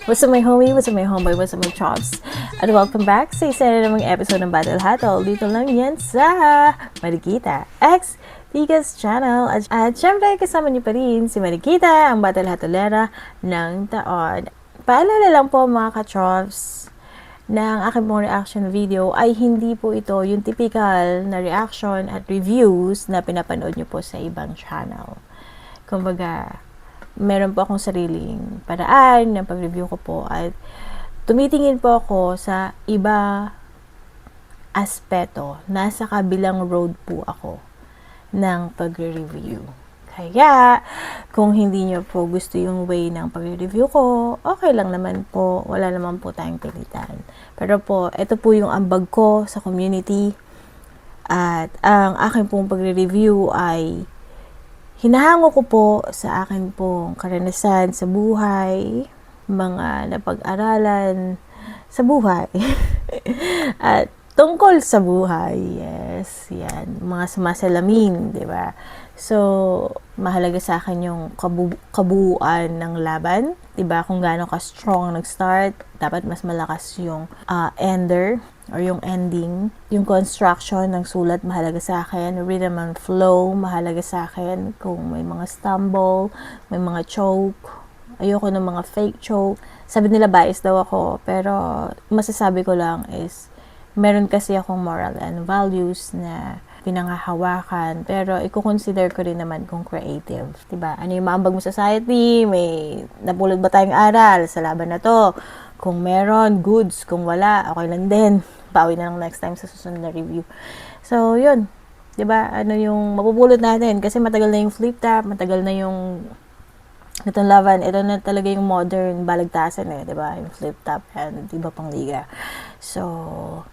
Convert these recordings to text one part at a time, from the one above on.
What's up my homie, what's up my homeboy, what's up my chops? At welcome back sa isa na namang episode ng Battle Hatol. Dito lang yan sa Marikita X Tigas Channel. At syempre kasama niyo pa rin si Marikita, ang Battle Hatolera ng taon. Paalala lang po mga ka-chops, ng aking pong reaction video ay hindi po ito yung typical na reaction at reviews na pinapanood nyo po sa ibang channel. Kumbaga, meron po akong sariling paraan ng pag-review ko po at tumitingin po ako sa iba aspeto. Nasa kabilang road po ako ng pag-review. Kaya, kung hindi nyo po gusto yung way ng pag-review ko, okay lang naman po. Wala naman po tayong pilitan. Pero po, ito po yung ambag ko sa community. At ang aking pong pag-review ay hinahango ko po sa akin pong karanasan sa buhay, mga napag-aralan sa buhay, at tungkol sa buhay, yes, yan, mga sumasalamin, di ba? So, mahalaga sa akin yung kabuuan ng laban, di ba? Kung gaano ka-strong nag-start, dapat mas malakas yung ender, or yung ending, yung construction ng sulat mahalaga sa akin, rhythm and flow mahalaga sa akin, kung may mga stumble, may mga choke, ayoko ng mga fake choke. Sabi nila bias daw ako, pero masasabi ko lang is, meron kasi akong moral and values na pinangahawakan, pero i-consider ko rin naman kung creative. Diba? Ano yung maambag mo sa society? May napulot ba tayong aral sa laban na to? Kung meron, goods. Kung wala, okay lang din. Bawi na lang next time sa susunod na review. So, yun. Diba? Ano yung mapupulot natin? Kasi matagal na yung flip top, matagal na yung itong laban. Ito na talaga yung modern balagtasan eh. Diba? Yung flip top and iba pang liga. So,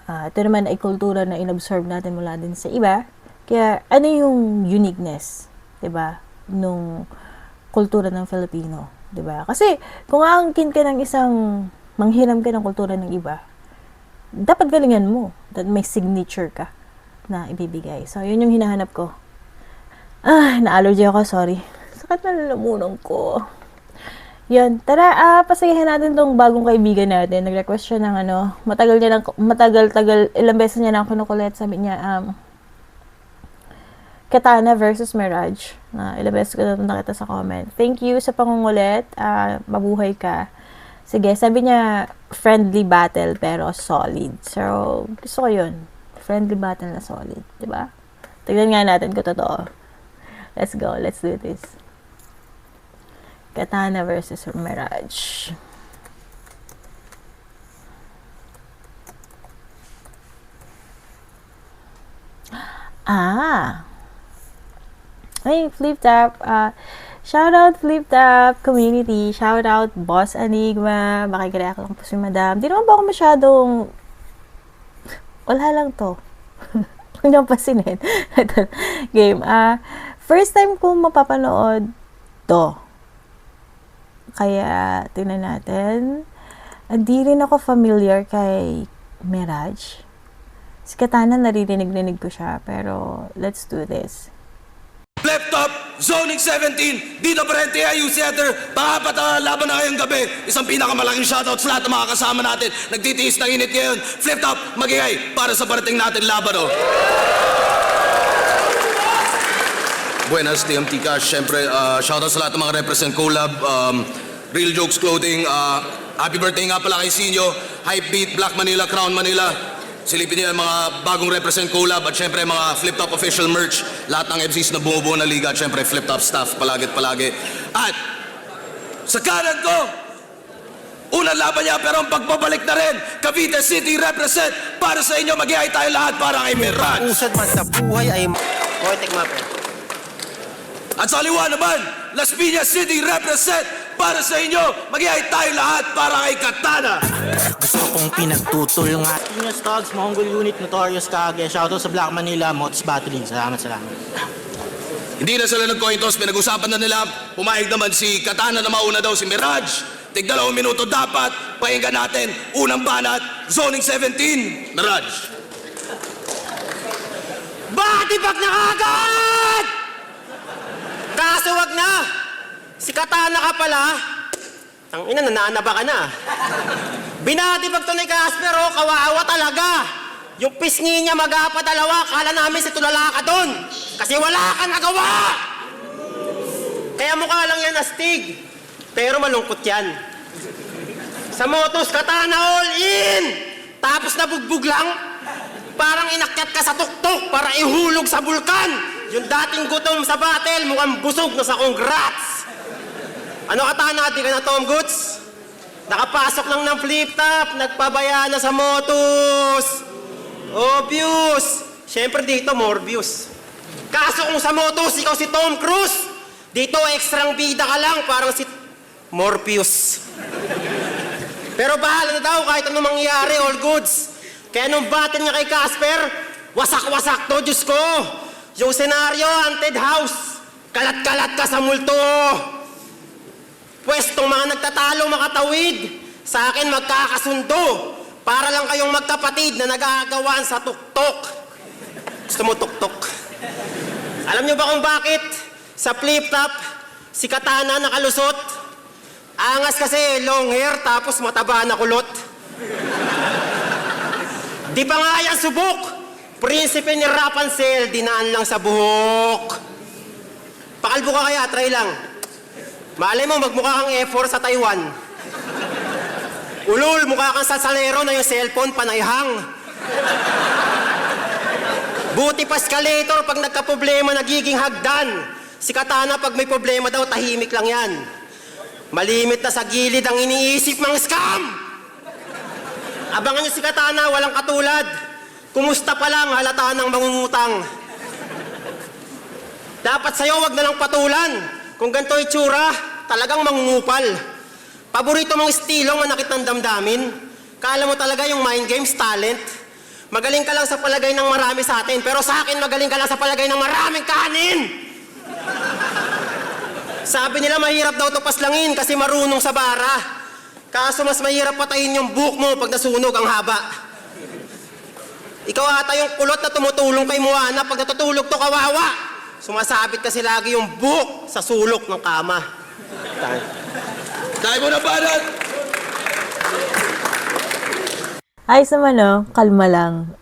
ito naman ay kultura na inabsorb natin mula din sa iba. Kaya, ano yung uniqueness? Diba? Nung kultura ng Filipino. Diba? Kasi, kung aangkin ka ng isang manghiram ka ng kultura ng iba, dapat galingan mo. That may signature ka na ibibigay. So, yun yung hinahanap ko. Na-allergy ako, sorry. Sakit na lalamunan ko. Yun, tara, pasayahin natin tong bagong kaibigan natin. Nag-request siya ng matagal, ilang beses niya na ako kinukulit. Sabi niya, Katana versus Mirage. Ilang beses ko na nakita sa comment. Thank you sa pangungulit. Mabuhay ka. Sige, sabi niya, friendly battle pero solid. So, gusto ko yun. Friendly battle na solid. Diba? Tignan nga natin kung totoo. Let's go. Let's do this. Katana versus Mirage. Ay, flip top. Shoutout Flip Top community. Shoutout Boss Enigma. Makikireact lang po si Madam. Di naman ba ako masyadong... Wala lang to. Huwag niyong pasinin. Game. First time ko mapapanood to. Kaya, tingnan natin. Di rin ako familiar kay Mirage. Si Katana, naririnig ko siya. Pero, let's do this. Left top, zoning 17, dito pa rin TIU Theater, pangapat na laban na ngayong gabi. Isang pinakamalaking shoutout sa lahat ng mga kasama natin. Nagtitiis ng init ngayon. Flip top, magingay para sa parating natin laban. Buenas, TMT Cash. Siyempre, shoutout sa lahat ng mga represent collab, Real Jokes Clothing, happy birthday nga pala kay Sinyo, Hype Beat, Black Manila, Crown Manila. Silipin niyo yung mga bagong represent collab at syempre mga Flip Top official merch, lahat ng MCs na bumubuo na liga at syempre Flip Top staff palagi. At sa kanan ko, unang laban niya pero ang pagbabalik na rin, Cavite City represent para sa inyo, mag-iay tayo lahat para kay Mirage. Usad man sa buhay ay At sa liwa naman, Las Piñas City represent para sa inyo, mag-iay tayo lahat para kay Katana. gusto kong pinagtutol nga. Pinas Togs, Mongol Unit, Notorious Kage. Shoutout sa Black Manila, Mods Battling. Salamat. Hindi na sila nag-coin toss, pinag-usapan na nila. Pumayag naman si Katana na mauna daw si Mirage. Tig 2 minuto dapat, pakinggan natin. Unang banat, zoning 17, Mirage. Batibag na agad! Kaso wag na! Si Katana ka pala. Tangina, nananaba ka na. Binatibag to ni Casper, oh, kawawa talaga. Yung pisngi niya magpapadalawa, kala namin si tulala ka doon. Kasi wala ka nagawa. Kaya mukha lang yan astig. Pero malungkot yan. Sa motos, katana all in. Tapos nabugbog lang. Parang inakyat ka sa tuktok para ihulog sa bulkan. Yung dating gutom sa battle, mukhang busog na sa congrats. Ano katana, di ka na Tom Goods? Nakapasok lang ng flip-top, nagpabaya na sa motos. Obvious. Siyempre dito, Morbius. Kaso kung sa motos, ikaw si Tom Cruise. Dito, ekstrang bida ka lang, parang si Morpheus. Pero bahala na daw, kahit ano mangyari, all goods. Kaya nung battle niya kay Casper, wasak-wasak to, Diyos ko. Yung senaryo, haunted house. Kalat-kalat ka sa multo. Pwestong mga nagtatalo makatawid, sa akin magkakasundo. Para lang kayong magkapatid na nag-aagawaan sa tuktok. Gusto mo tuktok? Alam niyo ba kung bakit? Sa flip-top, si Katana nakalusot. Angas kasi, long hair, tapos mataba na kulot. Di pa nga yan subok. Prinsipe ni Rapunzel, dinaan lang sa buhok. Pakalbo ka kaya, try lang. Malay mo, magmukha kang F4 sa Taiwan. Ulul, mukha kang sasalero na yung cellphone panayhang. Buti pa escalator pag nagka-problema nagiging hagdan. Si Katana pag may problema daw, tahimik lang yan. Malimit na sa gilid ang iniisip mga scam. Abangan niyo si Katana, walang katulad. Kumusta pa lang, halata ng mangungutang. Dapat sa'yo, wag na lang patulan. Kung ganito itsura, talagang mangungupal. Paborito mong estilo, manakit ng damdamin. Kala mo talaga yung mind games, talent. Magaling ka lang sa palagay ng marami sa atin, pero sa akin magaling ka lang sa palagay ng maraming kanin. Sabi nila mahirap daw to paslangin kasi marunong sa bara. Kaso mas mahirap patayin yung buhok mo pag nasunog ang haba. Ikaw ata yung kulot na tumutulong kay Moana pag natutulog to kawawa. Sumasabit kasi lagi yung buhok sa sulok ng kama. Dahil mo na banat! Ayos naman, no? Kalma lang.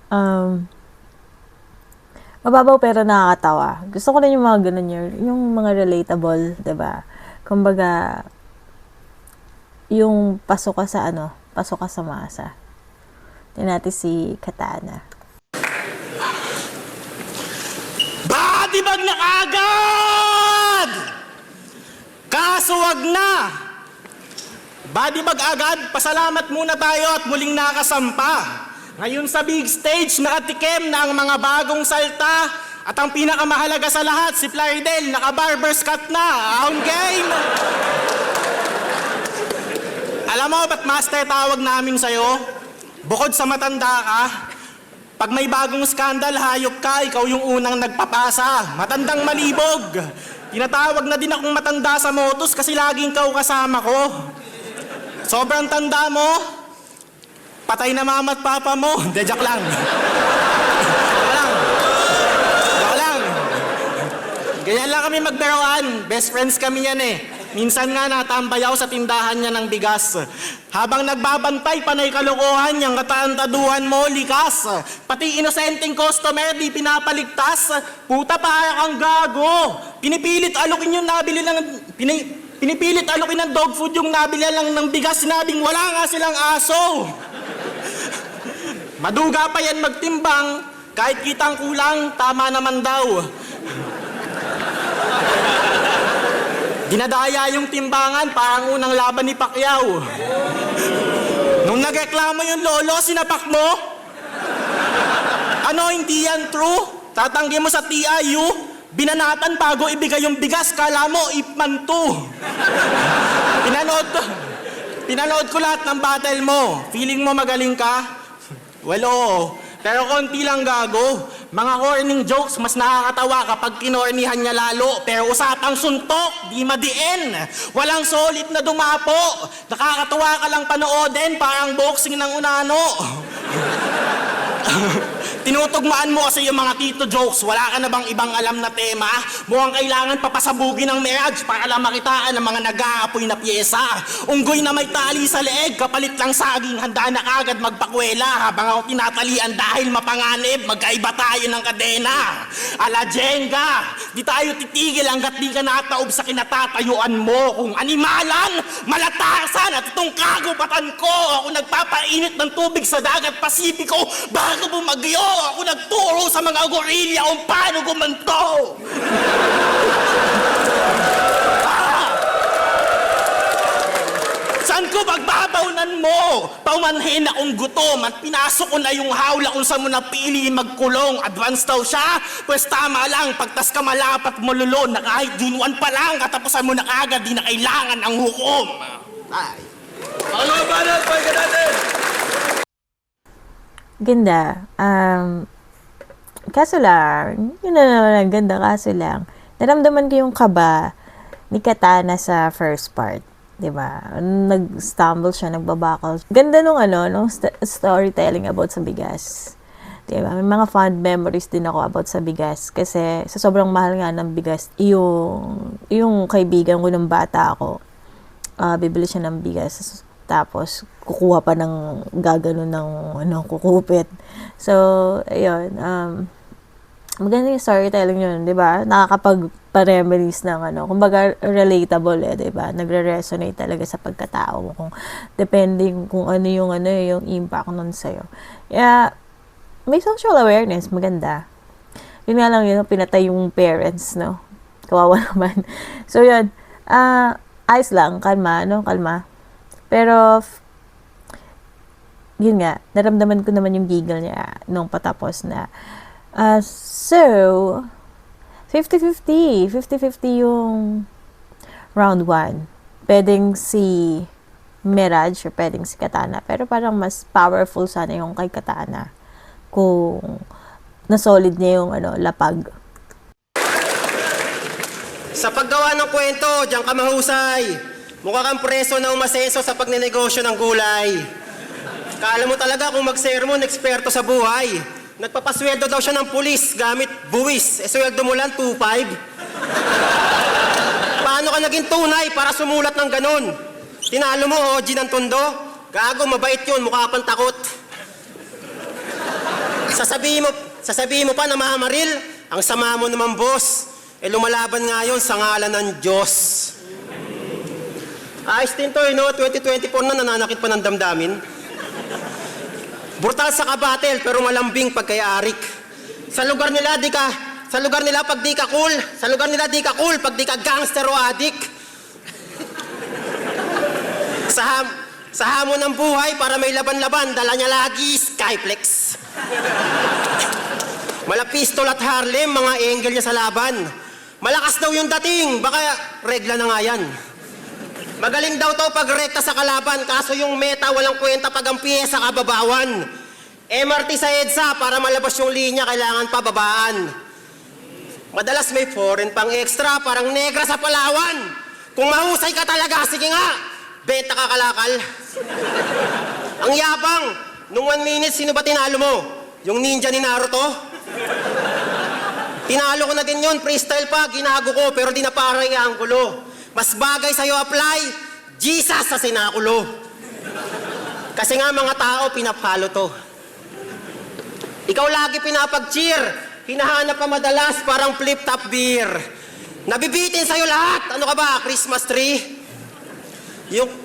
Mababaw pero nakakatawa. Gusto ko rin yung mga ganun yung mga relatable, 'di ba? Kumbaga, yung pasok ka sa masa. Tingnan natin si Katana. Batibag na agad! Kaso wag na! Batibag agad, pasalamat muna tayo at muling nakasampa. Ngayon sa big stage, nakatikim na ang mga bagong salta. At ang pinakamahalaga sa lahat, si Flydell, naka-barber's cut na. Ahon game! Alam mo ba't master tawag namin sa'yo? Bukod sa matanda ka, pag may bagong skandal, hayop ka, ikaw yung unang nagpapasa. Matandang malibog. Tinatawag na din akong matanda sa motos kasi laging ikaw kasama ko. Sobrang tanda mo, patay na mama at papa mo. Hindi, joke lang. Joke lang. Joke lang. Ganyan lang kami magbiruan. Best friends kami yan eh. Minsan nga natambay ako sa tindahan niya ng bigas. Habang nagbabantay, panay kalokohan niyang kataantaduhan mo, likas. Pati inosenteng customer, di pinapaligtas. Puta, para kang gago. Pinipilit alukin yung nabili lang... Pinipilit alukin ng dog food yung nabili lang ng bigas. Sinabing wala nga silang aso. Maduga pa yan magtimbang. Kahit kitang kulang, tama naman daw. Dinadaya yung timbangan, parang unang laban ni Pacquiao. Nung nagreklamo yung lolo, sinapak mo? Ano, hindi yan true? Tatanggi mo sa TIU? Binanatan bago ibigay yung bigas, kala mo, ipman to. Pinanood ko lahat ng battle mo. Feeling mo magaling ka? Well, oo. Pero konti lang gago. Mga corning jokes, mas nakakatawa kapag kinornihan niya lalo. Pero usapang suntok, di madiin. Walang solid na dumapo. Nakakatawa ka lang panoodin, parang boxing ng unano. Tinutugmaan mo kasi yung mga tito jokes. Wala ka na bang ibang alam na tema? Mukhang kailangan papasabugin ng medj para lang makitaan ng mga nag-aapoy na pyesa. Unggoy na may tali sa leeg, kapalit lang saging, handa na kagad magpakwela. Habang ako tinatalian dahil mapanganib, magkaiba tayo ng kadena. Ala Jenga, di tayo titigil hanggat di ka nataob sa kinatatayuan mo. Kung animalan, malatasan at itong kagubatan ko. Ako nagpapainit ng tubig sa dagat Pasipiko bago bumagyo. Ako nagturo sa mga gorilla kung paano gumanto. Saan ko pagbabawnan mo? Paumanhin akong gutom at pinasok ko na yung hawla kung saan mo napili magkulong. Advance daw siya? Pwes tama lang, pagtas ka malapat mululon na kahit June 1 pa lang, katapusan mo na kagad, di na kailangan ang hukom. Ay. Mga banat, pahinga natin! Ganda. Kaso lang, yun na naman ang ganda, kaso lang, naramdaman ko yung kaba ni Katana sa first part. Diba? Nag-stumble siya, nagbabakal. Ganda nung storytelling about sa bigas. Diba? May mga fond memories din ako about sa bigas. Kasi sa sobrang mahal nga ng bigas, yung kaibigan ko nung bata ako, bibili siya ng bigas. Tapos, kukuha pa ng gagano ng kukupit. So, ayun. Maganda yung storytelling yun, di ba? Nakakapag-reminisce ng kumbaga relatable di ba? Nagre-resonate talaga sa pagkatao mo kung depending kung ano yung impact nun sa'yo. Yeah, may social awareness, maganda. Yun nga lang yun, pinatay yung parents, no? Kawawa naman. So, yun. Ayos lang, kalma. Pero, yun nga, naramdaman ko naman yung giggle niya nung patapos na. So, 50-50. 50-50 yung round 1. Pwedeng si Mirage or pwedeng si Katana. Pero parang mas powerful sana yung kay Katana kung na-solid niya yung lapag. Sa paggawa ng kwento, diyan ka mahusay. Mukha kang preso na umasenso sa pagnenegosyo ng gulay. Kala mo talaga kung mag-sermon, eksperto sa buhay. Nagpapasweldo daw siya ng pulis gamit buwis. Sweldo mo lang 2.5. Paano ka naging tunay para sumulat ng ganun? Tinalo mo, OG ng tondo? Gago, mabait yun, mukha pang takot. Sasabihin mo pa na mamaril, ang sama mo naman, boss. Lumalaban nga yun sa ngalan ng Diyos. Ayos din to, 2024 na, nananakit pa ng damdamin. Brutal sa kabatel, pero malambing pagkayaarik. Sa lugar nila pag di ka cool. Sa lugar nila di ka cool pag di ka gangster o adik. Sa hamon ng buhay, para may laban-laban, dala niya lagi Skyflex. Malapistol at Harlem, mga angle niya sa laban. Malakas daw yung dating, baka regla na nga yan. Magaling daw to pag rekta sa kalaban, kaso yung meta walang kwenta pag ang piyesa kababawan. MRT sa EDSA, para malabas yung linya, kailangan pababaan. Madalas may foreign pang extra, parang negra sa Palawan. Kung mahusay ka talaga, sige nga, benta ka kalakal. Ang yabang, nung 1 minute, sino ba tinalo mo? Yung ninja ni Naruto? Tinalo ko na din yun, freestyle pa, ginago ko, pero di na parang yung anggulo. Mas bagay sa'yo apply, Jesus sa sinakulo. Kasi nga mga tao, pinapalo to. Ikaw lagi pinapag-cheer, hinahanap pa madalas, parang flip-top beer. Nabibitin sa'yo lahat, ano ka ba, Christmas tree?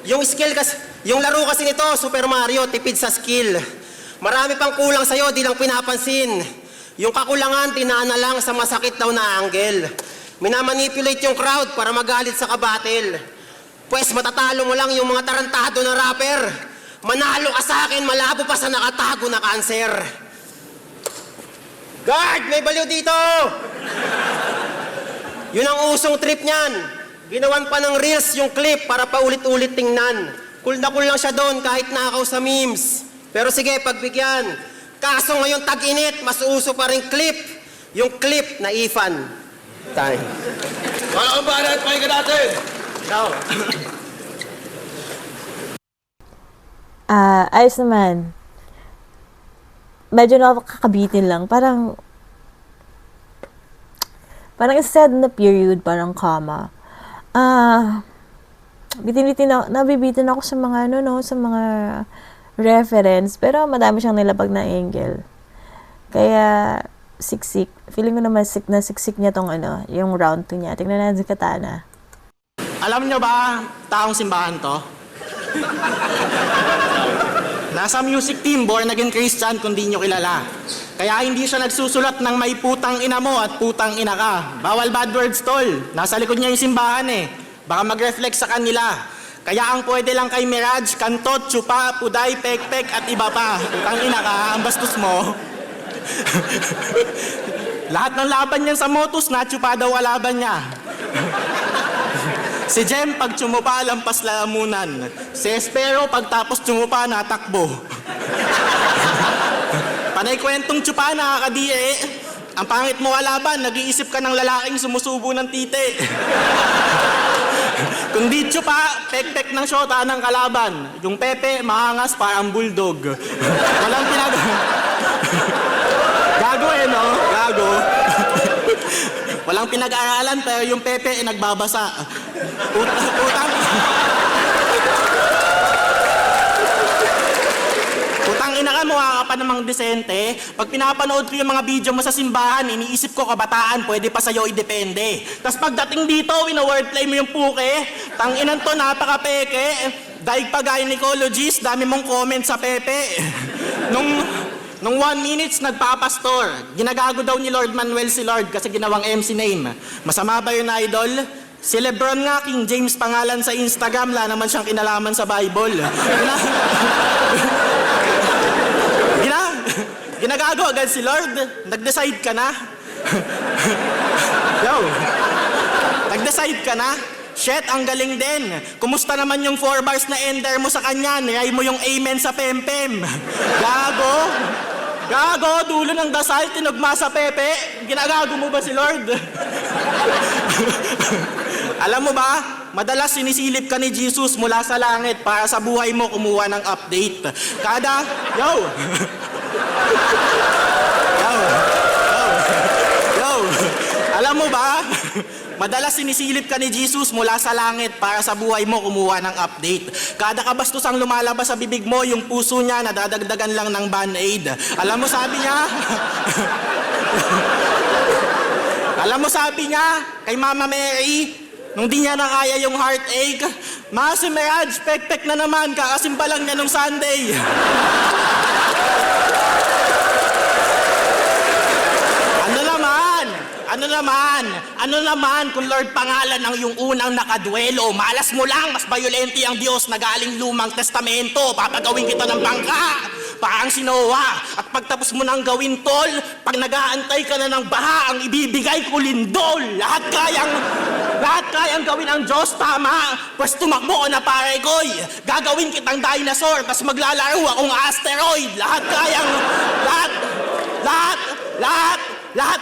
Yung skill kasi, yung laro kasi nito, Super Mario, tipid sa skill. Marami pang kulang sa'yo, di lang pinapansin. Yung kakulangan, dinaan na lang sa masakit daw na angle. Minamanipulate yung crowd para magalit sa kabatil. Pwes matatalo mo lang yung mga tarantado na rapper. Manalo ka sa akin, malabo pa sa nakatago na cancer. Guard, may baliw dito! Yun ang usong trip niyan. Ginawan pa ng reels yung clip para paulit-ulit tingnan. Cool na cool lang siya doon kahit nakaw sa memes. Pero sige, pagbigyan. Kaso ngayon tag-init, mas uso pa rin clip. Yung clip na Ifan. Time. Mga kabanan, pahinga natin! Ikaw. Ayos naman. medyo nakakabitin lang. Parang instead na period, parang comma. Nabibitin ako sa mga sa mga reference, pero madami siyang nilabag na angle. Kaya siksik. Feeling ko naman siksik niya tong yung round 2 niya. Tingnan natin si Katana. Alam nyo ba, taong simbahan to? Nasa music team, born again Christian, kung di nyo kilala. Kaya hindi siya nagsusulat ng may putang ina mo at putang ina ka. Bawal bad words, tol. Nasa likod niya yung simbahan eh. Baka mag-reflect sa kanila. Kaya ang pwede lang kay Mirage, Kantot, Chupa, Puday, Pekpek at iba pa. Putang ina ka, ang bastos mo. Lahat ng laban niyan sa Motus, na-chupa daw ang laban niya. Si Jem, pag tsumupa, lampas lalamunan. Si Espero, pagtapos tsumupa, natakbo. Panay kwentong tsupa, nakakadiri. Ang pangit mo kalaban, nag-iisip ka ng lalaking sumusubo ng titi. Kung di tsupa, pek-pek ng syota ng kalaban. Yung Pepe, maangas parang bulldog. Walang Gago no? Gago. Walang pinag-aaralan pero yung Pepe nagbabasa. Putang ina ka, mukha ka pa namang desente. Pag pinapanood ko yung mga video mo sa simbahan, iniisip ko kabataan, pwede pa sa'yo idepende. Tapos pagdating dito, wina-wordplay mo yung puke. Tanginan to, napaka-peke. Daig pa gynecologist, dami mong comment sa Pepe. Nung 1 minutes, nagpapastor. Ginagago daw ni Lord Manuel si Lord kasi ginawang MC name. Masama ba yun, idol? Si Lebron nga, King James pangalan sa Instagram, wala naman siyang kinalaman sa Bible. Ginagago agad si Lord. Nag-decide ka na? Yo. Nag-decide ka na? Shit, ang galing din. Kumusta naman yung 4 bars na ender mo sa kanya? Niyay mo yung amen sa pempem. Gago. Gago, dulo ng dasal, tinugma sa Pepe. Ginagago mo ba si Lord? Alam mo ba, madalas sinisilip ka ni Jesus mula sa langit para sa buhay mo kumuha ng update. Alam mo ba, madalas sinisilip ka ni Jesus mula sa langit para sa buhay mo kumuha ng update. Kada kabastosang lumalabas sa bibig mo, yung puso niya nadadagdagan lang ng band-aid. Alam mo sabi niya kay Mama Mary, nung di niya na kaya yung heartache, si Mirage, pek-pek na naman, kakasimba lang niya nung Sunday. Ano naman kung Lord pangalan ng yung unang nakadwelo, malas mo lang, mas violente ang Diyos na galing lumang testamento, papagawin kita ng bangka, parang si Noah. At pagtapos mo nang gawin tol, pag nag-aantay ka na ng baha, ang ibibigay ko lindol. Lahat kayang gawin ang Diyos, tama? Pues tumakbo ko na pare koy. Gagawin kitang dinosaur, tas maglalaro akong asteroid. Lahat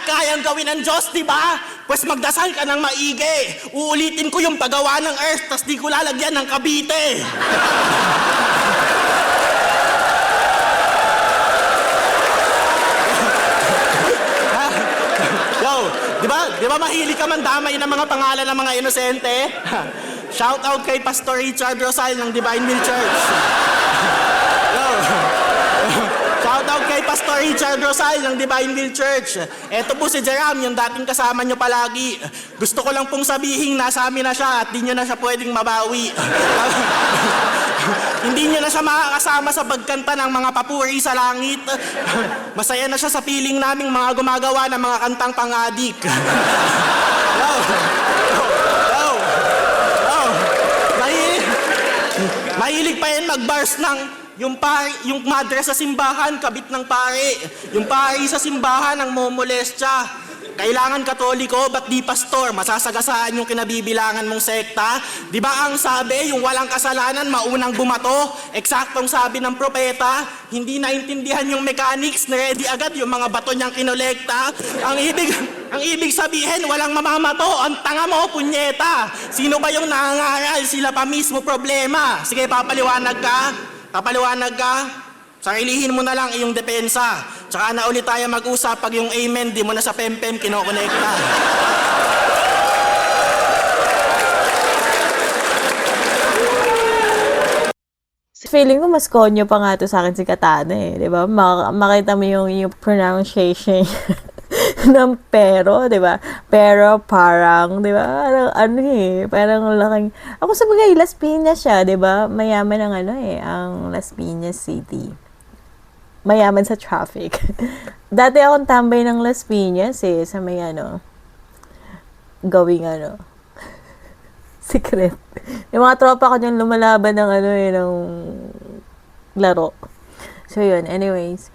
kayang gawin ng Diyos, di ba? Pues magdasal ka ng maigi. Uulitin ko yung paggawa ng Earth, tas di ko lalagyan ng Cavite. Di ba mahilig ka man damay ng mga pangalan ng mga inosente? Shout out kay Pastor Richard Rosal ng Divine Will Church. Shout out kay Pastor Richard Rosal ng Divine Will Church. Eto po si Jerome, yung dating kasama nyo palagi. Gusto ko lang pong sabihin, nasa amin na siya at di nyo na siya pwedeng mabawi. Hindi nyo na siya makakasama sa pagkanta ng mga papuri sa langit. Masaya na siya sa piling naming mga gumagawa ng mga kantang pang-adik. Mahilig pa yan mag-bars ng yung madre sa simbahan, kabit ng pare. Yung pare sa simbahan ang momolestya. Kailangan katoliko, ba't di pastor? Masasagasaan yung kinabibilangan mong sekta. Di ba ang sabi, yung walang kasalanan, maunang bumato? Eksaktong sabi ng propeta, hindi naintindihan yung mechanics, ready agad yung mga bato niyang kinolekta. Ang ibig sabihin, walang mamamato. Ang tanga mo, punyeta. Sino ba yung nangangaral? Sila pa mismo problema. Sige, papaliwanag ka. Sarilihin mo na lang iyong depensa. Tsaka na ulit tayo mag-usap pag yung amen di mo na sa pempem kinokonekta. Feeling ko mas konyo pa nga to sa akin si Katana eh, di ba? Makita mo yung pronunciation ng pero, di ba? Pero parang, di ba? Parang ano eh, parang laking... Ako sa bagay, Las Piñas siya, di ba? Mayaman ang ano eh, ang Las Piñas City. Mayaman sa traffic. Dati akong tambay ng Las Piñas eh, sa may ano, gawing ano, secret. Yung mga tropa ko dyan lumalaban ng ano eh, ng laro. So yun, anyways.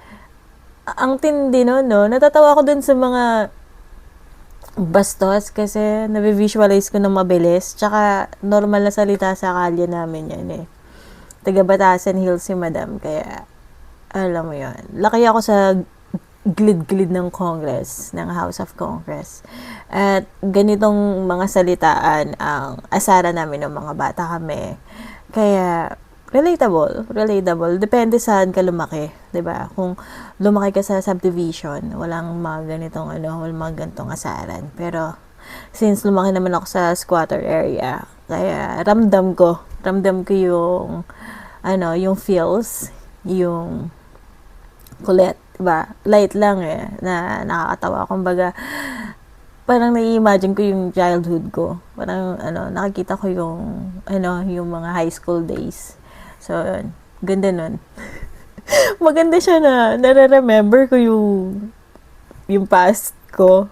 Ang tindi nun, no? Natatawa ko dun sa mga bastos kasi nabivisualize ko ng mabilis. Tsaka normal na salita sa kalye namin yan eh. Taga Batasan Hills si Madam, kaya alam mo yun. Laki ako sa gilid-gilid ng Congress, ng House of Congress. At ganitong mga salitaan ang asara namin ng mga bata kami. Kaya, relatable. Depende saan ka lumaki, 'di ba? Kung lumaki ka sa subdivision, walang mga ganitong walang mga ganitong asaran. Pero, since lumaki naman ako sa squatter area, kaya ramdam ko yung, yung feels, yung kulit. Diba? Light lang eh, na nakakatawa. Kumbaga, parang nai-imagine ko yung childhood ko. Parang, nakikita ko yung mga high school days. So, ganda nun. Maganda siya na, nare-remember ko yung past ko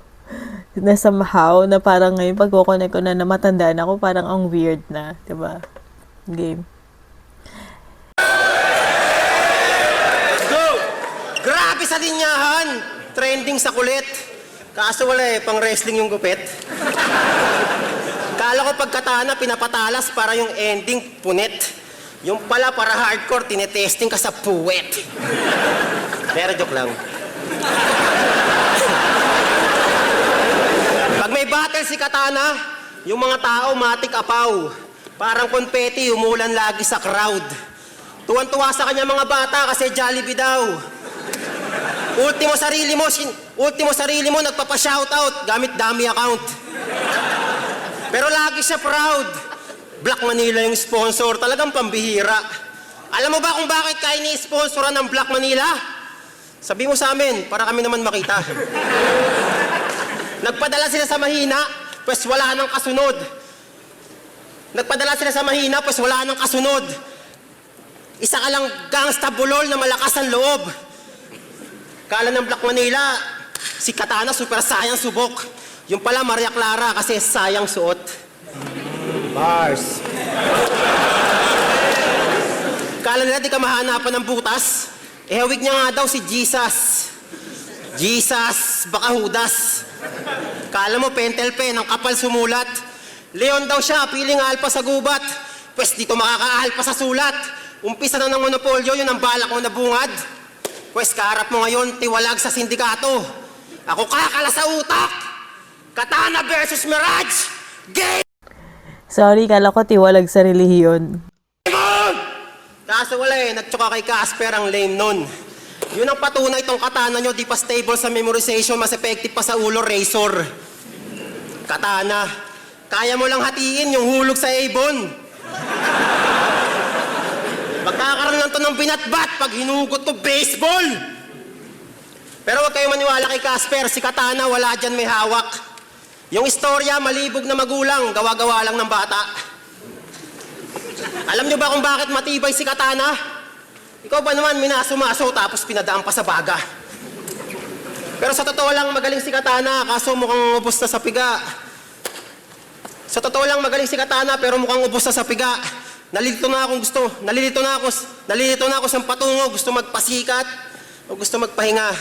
na somehow, na parang ngayon pag-connect ko na matandaan ako, parang ang weird na, diba? Game. Grabe sa linyahan! Trending sa kulit. Kaso wala eh, pang wrestling yung gupit. Kala ko pag Katana, pinapatalas para yung ending punit. Yung pala para hardcore, tinetesting ka sa puwet. Pero joke lang. Pag may battle si Katana, yung mga tao matik apaw. Parang konpeti, umulan lagi sa crowd. Tuwan-tuwa sa kanya mga bata kasi Jollibee daw. Ultimo sarili mo nagpapa-shoutout gamit dummy account. Pero lagi siya proud. Black Manila yung sponsor, talagang pambihira. Alam mo ba kung bakit ka ini-sponsoran ng Black Manila? Sabi mo sa amin, para kami naman makita. Nagpadala sila sa mahina, pues wala nang kasunod. Isa ka lang gangsta bulol na malakas ang loob. Kala ng Black Manila, si Katana super sayang subok. Yung pala Maria Clara kasi sayang suot. Bars. Kala nila di ka mahanapan ng butas. Hawig niya nga daw si Jesus. Jesus, baka Judas. Kala mo pentel pen, ang kapal sumulat. Leon daw siya, piling alpa sa gubat. Pwes dito makakaalpa sa sulat. Umpisa na ng monopolyo, yun ang balak mo na bungad. Pwes kaharap mo ngayon, tiwalag sa sindikato. Ako kakala sa utak! Katana versus Mirage! Game! Sorry, kala ko tiwalag sa relihiyon. Kaso wala eh, nagtsuka kay Casper ang lame nun. Yun ang patunay itong Katana nyo, di pa stable sa memorization, mas effective pa sa ulo, razor. Katana, kaya mo lang hatiin yung hulog sa Avon. Magkakaroon lang to ng binatbat pag hinugot to baseball. Pero huwag kayo maniwala kay Casper, si Katana wala dyan may hawak. Yung istorya, malibog na magulang, gawa-gawa lang ng bata. Alam nyo ba kung bakit matibay si Katana? Ikaw ba naman minaso-maso tapos pinadaan pa sa baga? Pero sa totoo lang magaling si Katana, kaso mukhang ubos na sa piga. Sa totoo lang magaling si Katana, pero mukhang ubos na sa piga. Nalilito na ako sa patungo, gusto magpasikat o gusto magpahinga.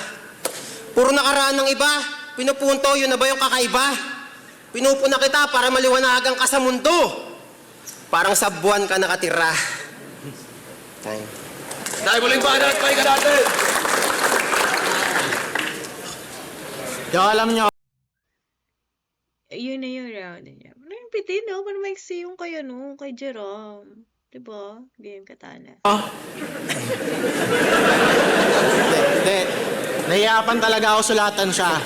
Puro nakaraan ng iba, pinupunto, yun na ba yung kakaiba? Pinupuna kita para maliwanagan ka sa mundo. Parang sa buwan ka nakatira. Dahil muling banat, pahinga natin! Yo, alam nyo, Yun na yung round niya. Ano yung pitin, no? Parang maiksi yung kay Jerome. Diba? Game Katana. Nahihirapan talaga ako sulatan siya.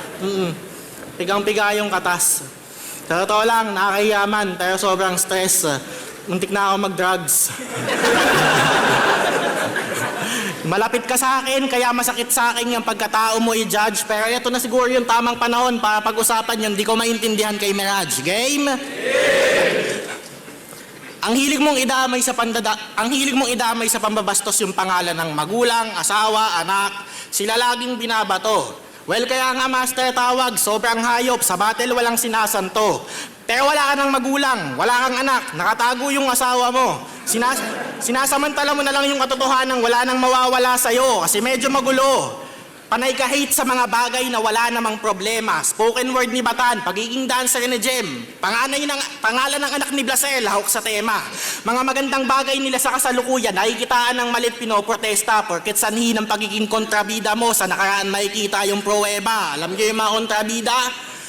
Pigang-piga yung katas. Sa totoo lang, nakakahiyaman, pero sobrang stress. Muntik na ako mag-drugs. Malapit ka sa akin, kaya masakit sa akin yung pagkatao mo i-judge. Pero ito na siguro yung tamang panahon para pag-usapan yung di ko maintindihan kay Mirage. Game? Ang hilig mong idamay sa pambabastos yung pangalan ng magulang, asawa, anak. Sila laging binabato. Well, kaya nga Master Tawag, sobrang hayop. Sa battle walang sinasanto. Pero wala ka ng magulang, wala kang anak, nakatago yung asawa mo. Sinasamantala mo na lang yung katotohanan, wala nang mawawala sa'yo kasi medyo magulo. Panay ka hate sa mga bagay na wala namang problema. Spoken word ni Batan, pagiging dancer ni Jem. Pangalan ng anak ni Blasel, hawak sa tema. Mga magandang bagay nila sa kasalukuyan, nakikitaan ng malit pinoprotesta. Porket sanhi ng pagiging kontrabida mo, sa nakaraan makikita yung pruweba. Alam niyo yung mga kontrabida?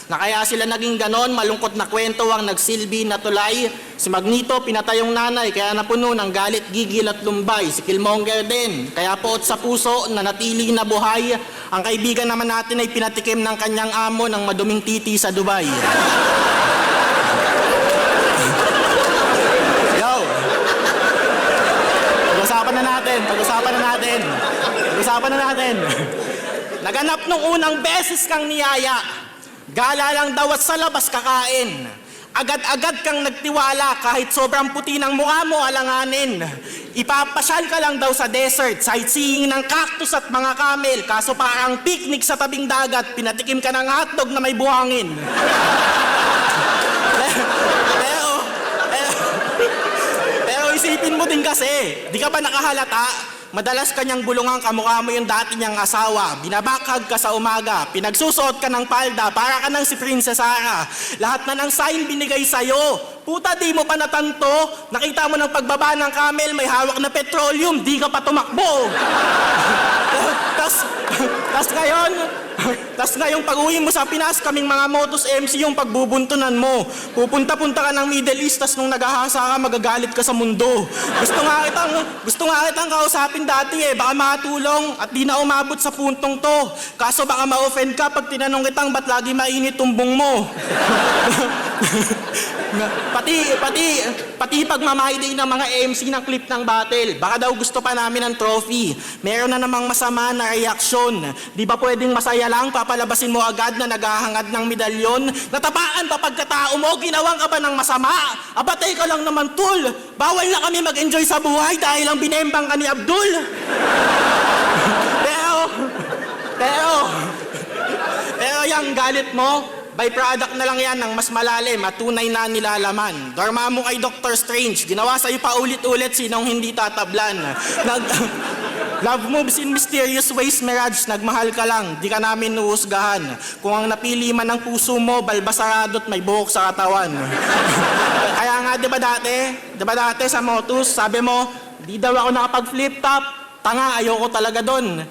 Na kaya sila naging ganon, malungkot na kwento ang nagsilbi na tulay. Si Magneto, pinatay yung nanay, kaya napuno ng galit, gigil at lumbay. Si Killmonger din, kaya poot sa puso, na natili na buhay. Ang kaibigan naman natin ay pinatikim ng kanyang amo ng maduming titi sa Dubai. Yo! Pag-usapan na natin. Naganap nung unang beses kang niyaya. Gala lang daw at sa labas kakain. Agad-agad kang nagtiwala kahit sobrang puti ng mukha mo alanganin. Ipapasyal ka lang daw sa desert, sightseeing ng cactus at mga camel. Kaso parang picnic sa tabing dagat, pinatikim ka ng hotdog na may buhangin. pero isipin mo din kasi, di ka ba nakahalata? Madalas kanyang bulungan kamukha mo yung dati niyang asawa. Binabakhag ka sa umaga. Pinagsusuot ka ng palda. Para ka ng si Princess Sarah. Lahat na ng sign binigay sa'yo. Puta, di mo pa natanto. Nakita mo ng pagbaba ng camel, may hawak na petroleum. Di ka pa tumakbo. Tas ngayon pag-uwi mo sa Pinas, kaming mga Motos MC yung pagbubuntunan mo. Pupunta-punta ka ng Middle East, tas nung naghahasa ka, magagalit ka sa mundo. Gusto nga kitang kausapin dati baka makatulong at di na umabot sa puntong to. Kaso baka ma-offend ka pag tinanong kitang ba't lagi mainit tumbong mo. Pati pagmamahidi ng mga MC ng clip ng battle. Baka daw gusto pa namin ng trophy. Meron na namang masama na reaksyon. Di ba pwedeng masaya lang, papalabasin mo agad na naghahangad ng medalyon? Natapaan pa pagkatao mo, ginawang ka ba ng masama? Abatay ka lang naman, tol. Bawal na kami mag-enjoy sa buhay dahil lang binembang ka ni Abdul. Pero yung galit mo, byproduct na lang yan ng mas malalim at tunay na nilalaman. Dorma mo kay Dr. Strange, ginawa sa'yo pa ulit-ulit, sinong hindi tatablan. Love moves in mysterious ways, Mirage, nagmahal ka lang, di ka namin nuhusgahan. Kung ang napili man ng puso mo, balbasarado at may buhok sa katawan. Kaya nga, di ba dati sa Motus, sabi mo, di daw ako nakapag-flip top, tanga, ayoko talaga doon.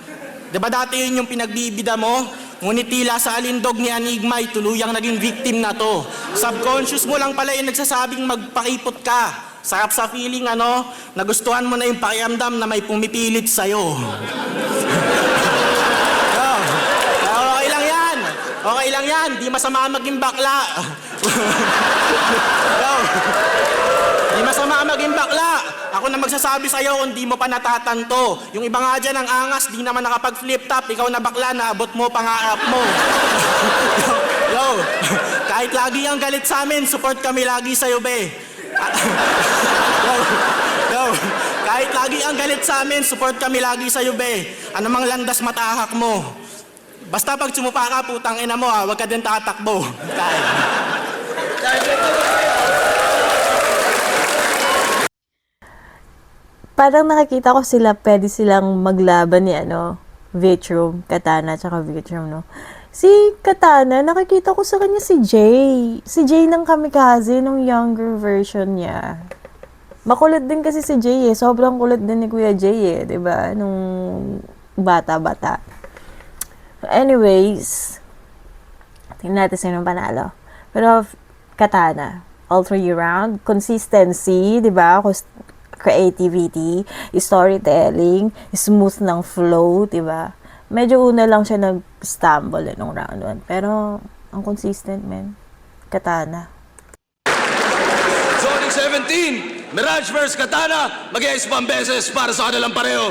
Di ba dati yun yung pinagbibida mo? Ngunit tila sa alindog ni Enigma ay tuluyang naging victim na to. Subconscious mo lang pala yung nagsasabing magpakipot ka. Sarap sa feeling nagustuhan mo na yung pakiramdam na may pumipilit sa'yo. Okay lang yan, di masama maging bakla. Di masama maging bakla. Ako na magsasabi sa'yo kung di mo pa natatanto. Yung iba nga dyan ang angas, di naman nakapag-flip top. Ikaw na bakla, naabot mo pangarap mo. Kahit lagi ang galit sa amin, support kami lagi sa'yo, be. Kahit lagi ang galit sa amin, support kami lagi sa'yo, be. Ano mang landas matahak mo. Basta pag sumupa ka, putang ina mo huwag ka din tatakbo. Parang nakikita ko pwede silang maglaban ni Vitrum, Katana, tsaka Vitrum, no? Si Katana, nakikita ko sa kanya si Jay. Si Jay ng Kamikaze, nung younger version niya. Makulit din kasi si Jay Sobrang kulit din ni Kuya Jay diba? Nung bata-bata. Anyways, tingnan natin sino panalo. Pero Katana, all three round, consistency, diba? Creativity, storytelling, smooth ng flow, diba? medyo una lang siya nag-stumble nung round 1. Pero, ang consistent, man. Katana. Zone 17, Mirage vs. Katana, mag-iayos pa ang beses para sa kanilang pareho.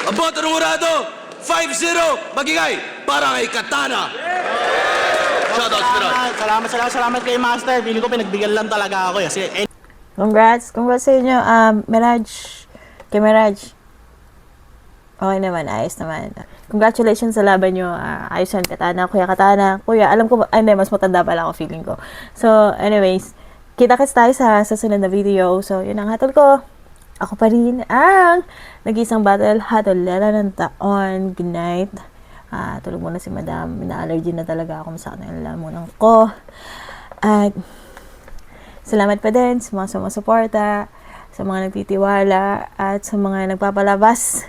Ang boto ng urado, 5-0, magigay para kay Katana. Shoutout, Mirage. Salamat kay Master. Feeling ko pinagbigyan lang talaga ako. Kasi Congrats sa inyo, Mirage. Kay Mirage. Okay naman, ayos naman. Congratulations sa laban nyo. Ayos yan, Katana. Kuya Katana. Kuya, alam ko, hindi, mas matanda pala ako, feeling ko. So, anyways, kita-kits tayo sa susunod na video. So, yun ang hatol ko. Ako pa rin ang nag-isang battle hatolera ng taon. Good night. Tulog muna si Madam. Mina-allergy na talaga ako. Masakit na yung lalamunan ko. At salamat pa din sa mga sumusuporta, sa mga nagtitiwala, at sa mga nagpapalabas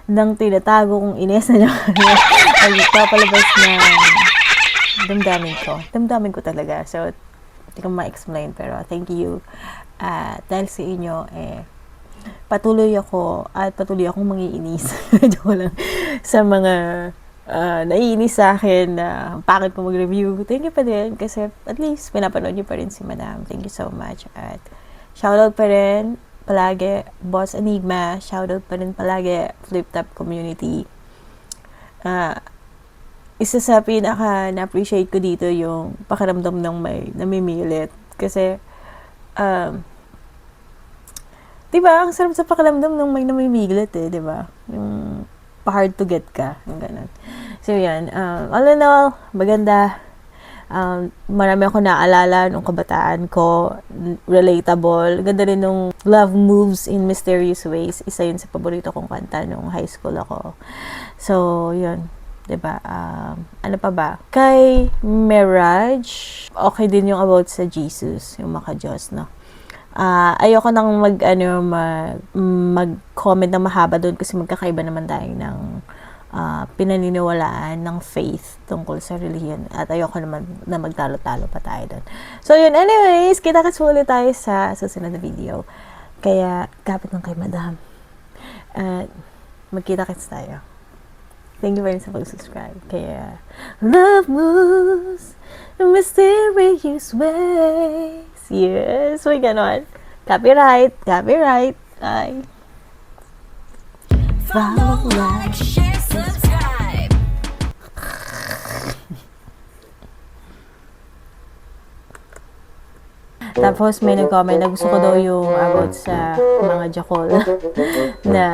ng tinatago kong inis na nagpapalabas ng damdamin ko talaga. So, hindi ko ma-explain, pero thank you. Dahil sa inyo, patuloy akong mangiinis joke lang, sa mga naiinis sa akin na bakit ko mag-review. Thank you pa din kasi at least pinapanood niyo pa rin si Madam. Thank you so much. At shoutout pa rin palagi, Boss Enigma. Shoutout pa rin palagi, Flip Top Community. Isa sa pinaka na-appreciate ko dito yung pakiramdam ng may namimilit. Kasi, diba, ang sarap sa pakiramdam ng may namimilit diba? Yung hard to get ka. Yung ganun. So, yan. All in all, maganda. Marami ako naalala nung kabataan ko. Relatable. Ganda rin nung Love Moves in Mysterious Ways. Isa yun sa paborito kong kanta nung high school ako. So, yun. Diba? Ano pa ba? Kay Mirage, okay din yung about sa Jesus. Yung maka-Diyos, no? Ayoko nang mag-comment na mahaba doon kasi magkakaiba naman tayo ng pinaniniwalaan ng faith tungkol sa relihiyon at ayoko naman na magtalo-talo pa tayo doon. So yun, anyways, kita-kits ulit tayo sa susunod na video. Kaya, kapit lang kay Madam. At magkita-kits tayo. Thank you very much sa pag-subscribe. Kaya, love moves in mysterious ways. Yes, may ganon. Copyright. Ay. Follow, like, share, subscribe. Tapos may nag-comment na gusto ko daw yung about sa mga Jakol na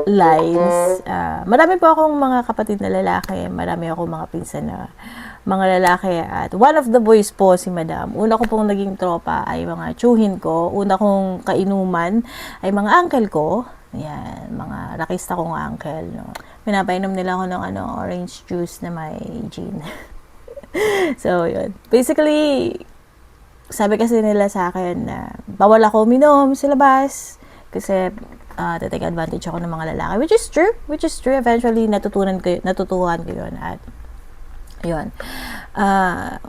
lines. Marami po akong mga kapatid na lalaki. Marami akong mga pinsan na mga lalaki. At one of the boys po, si Madam. Una ko pong naging tropa ay mga tsuhin ko. Una kong kainuman ay mga uncle ko. Yan, mga rakista kong uncle. No? Pinapainom nila ako ng orange juice na may gin. So, yun. Basically, sabi kasi nila sa akin na bawal ako uminom sa labas kasi take advantage ako ng mga lalaki, which is true. Eventually natutuhan ko yun at yun.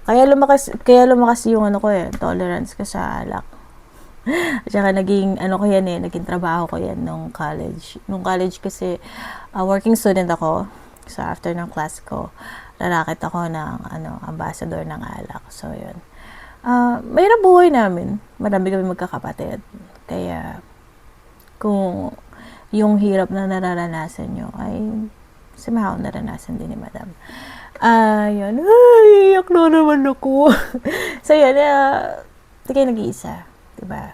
Kaya lumakas yung tolerance ko sa alak. At saka naging naging trabaho ko yan nung college. Nung college kasi working student ako. So after ng class ko, lalakit ako ng ambassador ng alak. So yun. Mahirap buhay namin. Marami kami magkakapatid. Kaya, kung yung hirap na nararanasan nyo, ay somehow naranasan din ni Madam. Yun. Ay, iyak na naman ako. So, yun. Hindi kayo nag-iisa. Diba?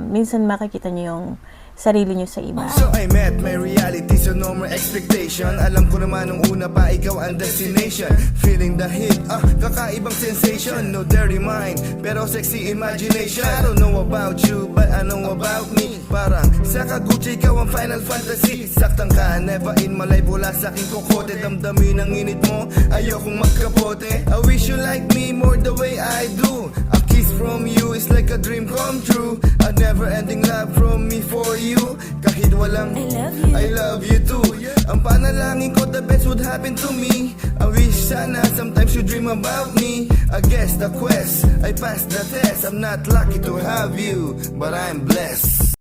Minsan makikita nyo yung sarili nyo sa iba. So I met my reality, so no more expectation. Alam ko naman nung una pa ikaw ang destination. Feeling the hit, kakaibang sensation. No dirty mind, pero sexy imagination. I don't know about you, but I know about me. Parang sa Kaguchi, ikaw ang final fantasy. Saktang ka, never in my life, wala sa aking kokote. Damdamin ang init mo, ayokong magkapote. I wish you like me more the way I do. A kiss from you is like a dream come true. A never-ending love from me for you. Kahit walang I love you too. Ang panalangin ko, the best would happen to me. I wish sana sometimes you dream about me. I guess the quest, I passed the test. I'm not lucky to have you, but I'm blessed.